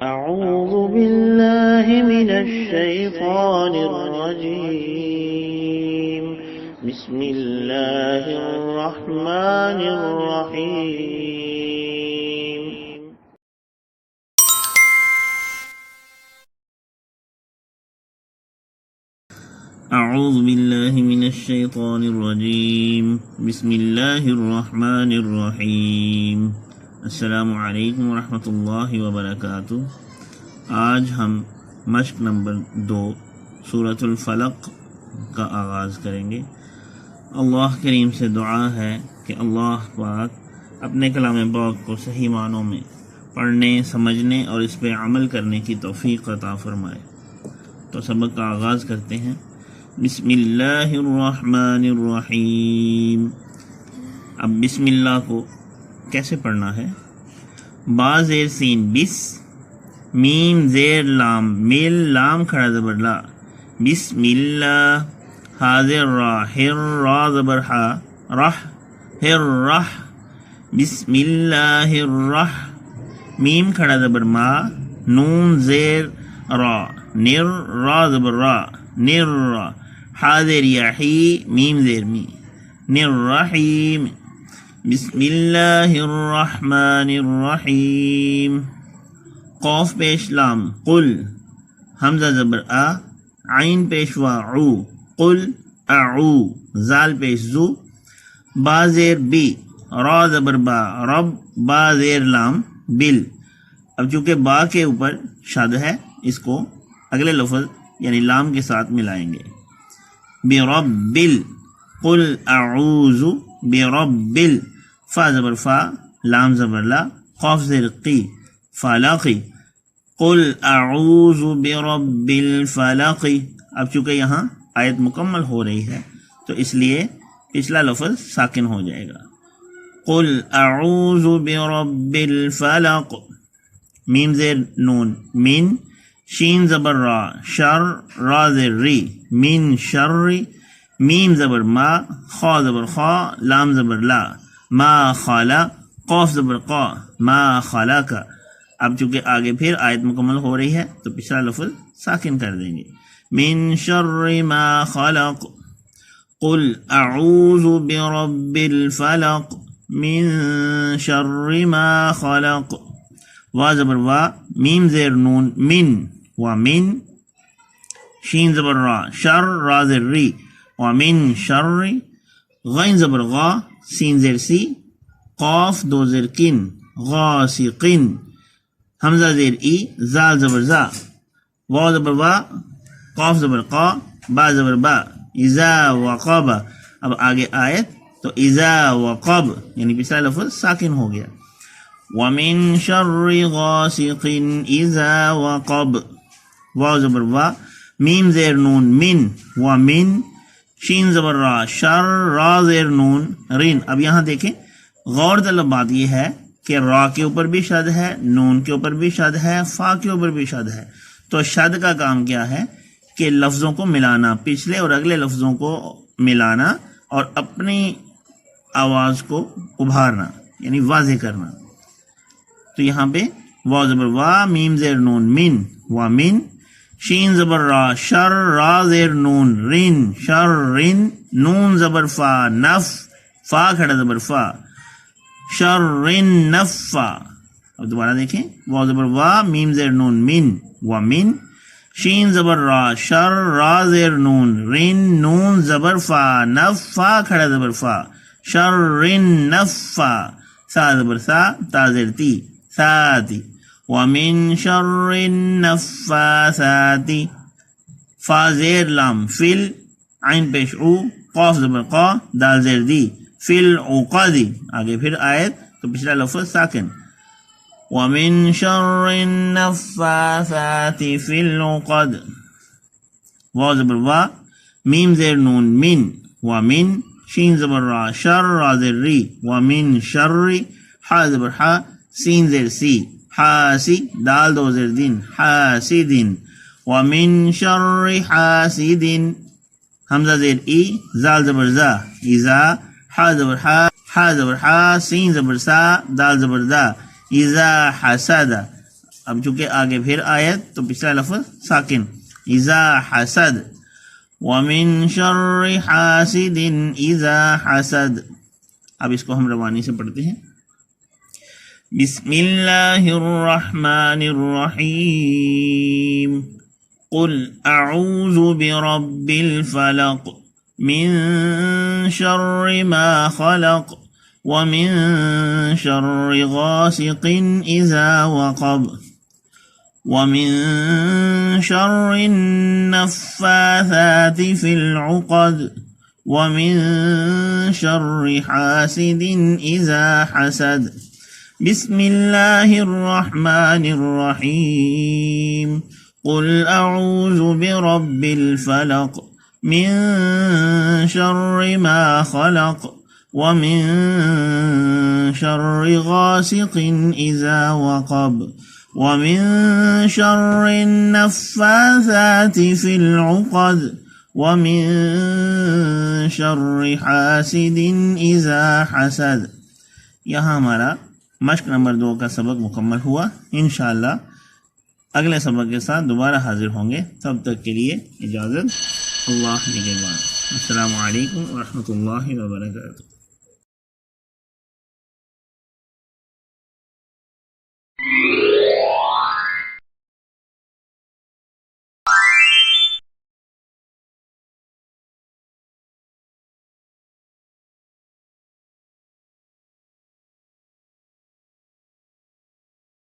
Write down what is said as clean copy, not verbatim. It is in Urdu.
أعوذ بالله من الشيطان الرجيم بسم الله الرحمن الرحيم اعوذ باللہ من الشیطان الرجیم بسم اللہ الرحمن الرحیم السلام علیکم ورحمۃ اللہ وبرکاتہ۔ آج ہم مشق نمبر 2 سورۃ الفلق کا آغاز کریں گے۔ اللہ کریم سے دعا ہے کہ اللہ پاک اپنے کلام پاک کو صحیح معنوں میں پڑھنے، سمجھنے اور اس پہ عمل کرنے کی توفیق عطا فرمائے۔ تو سبق کا آغاز کرتے ہیں۔ بسم اللہ الرحمن الرحیم۔ اب بسم اللہ کو کیسے پڑھنا ہے؟ با زیر سین بس، میم زیر لام، مل لام کھڑا زبر لا، بسم اللہ، ہا زیر را، ہر را زبر ہا، رح ہر رح، بسم اللہ الرح، میم کھڑا زبر ما، نون زیر را، نر را زبر را، نر را، ہا زیر یحی، میم زیر می، نر رحیم، بسم اللہ الرحمن الرحیم۔ قوف پیش لام قل، حمزہ زبر آ، عین پیش وا عو، قل اعو، زال پیش زو، با زیر بی، را زبر با، رب، با زیر لام بل۔ اب چونکہ با کے اوپر شد ہے، اس کو اگلے لفظ یعنی لام کے ساتھ ملائیں گے۔ بربل، قل اعوذ بربل، فا زبر فا، لام زبر لا، قاف زیر قی، فلقی، قل اعوذ برب الفلق۔ اب چونکہ یہاں آیت مکمل ہو رہی ہے تو اس لیے پچھلا لفظ ساکن ہو جائے گا۔ قل اعوذ برب الفلق، میم زیر نون، من، شین زبر را، شر، را زیر ری، من شر، میم زبر ما، خا زبر خا، لام زبر لا، ما خالا، قاف زبر قا، ما خالق۔ اب چونکہ آگے پھر آیت مکمل ہو رہی ہے تو پچھلا لفظ ساکن کر دیں گے۔ من شر ما خلق، قل اعوذ برب الفلق، من شر ما خلق، وا زبر وا، میم زیر نون، من، ومن، شین زبر را، شر، را زیر ری، ومن شر، غین زبر غا، سین زیر سی، قاف دو زیر کن، غاسقن، حمزہ زیر ای، زال زبر زا، وا زبر وا، قاف زبر قا، با زبر با، اذا وقب۔ اب آگے آیت تو اذا وقب یعنی پچھلا لفظ ساکن ہو گیا۔ ومن شر غاسق اذا وقب، واو زبر وا، میم زیر نون، من، ومن، شین زبر را، شر، را زیر نون، رین۔ اب یہاں دیکھیں غور طلب بات یہ ہے کہ را کے اوپر بھی شد ہے، نون کے اوپر بھی شد ہے، فا کے اوپر بھی شد ہے۔ تو شد کا کام کیا ہے کہ لفظوں کو ملانا، پچھلے اور اگلے لفظوں کو ملانا اور اپنی آواز کو ابھارنا یعنی واضح کرنا۔ تو یہاں پہ واو زبر وا، میم زیر نون، من، ومن، شین زبر را، شر، را زیر نون، رن، شر رن، نون زبر فا، نف، فا کھڑا زبر فا، شر نفا۔ اب دوبارہ دیکھیں واو زبر وا، میم زیر نون، من، ومن، شین زبر را، شر، را زیر نون، رن، نون زبر فا، نف، فا کھڑا زبر فا، شر نفا، سا زبر سا، تا زیر تی، ساتی، ومن شر النفاثات، فا زیر لام، فل، عین پیش او، قاف زبر قا، دال زیر دی، فل عقد۔ آگے پھر آیت تو پچھلا لفظ ساکن۔ ومن شر النفاثات فی العقد، واو زبر وا، میم زیر نون، من، ومن، شین زبر را، شر، را زیر ری، ومن شر، حا زبر حا، سین زیر سی، حاسی، دال دو زیر دین، حاسدین، ومن شر حاسدین، حمزہ زیر ای، زال زبر زا، ایزا، حا زبر حا، حا زبر حا، سین زبر سا، دال زبر دا، اذا حسد۔ اب چونکہ آگے پھر آیت تو پچھلا لفظ ساکن، اذا حسد، ومن شر حاسد اذا حسد. اب اس کو ہم روانی سے پڑھتے ہیں. بسم اللہ الرحمن الرحیم. قل اعوذ برب الفلق من شر ما خلق ومن شر غاسق اذا وقب ومن شر النفاثات في العقد ومن شر حاسد اذا حسد. بسم اللہ الرحمن الرحیم. قل اعوذ برب الفلق من شر ما خلق ومن شر غاسق اذا وقب ومن شر النفاثات في العقد ومن شر حاسد اذا حسد. یہاں ہمارا مشق نمبر 2 کا سبق مکمل ہوا. انشاءاللہ اگلے سبق کے ساتھ دوبارہ حاضر ہوں گے. تب تک کے لیے اجازت. اللہ نگہبان. السلام علیکم ورحمۃ اللہ وبرکاتہ.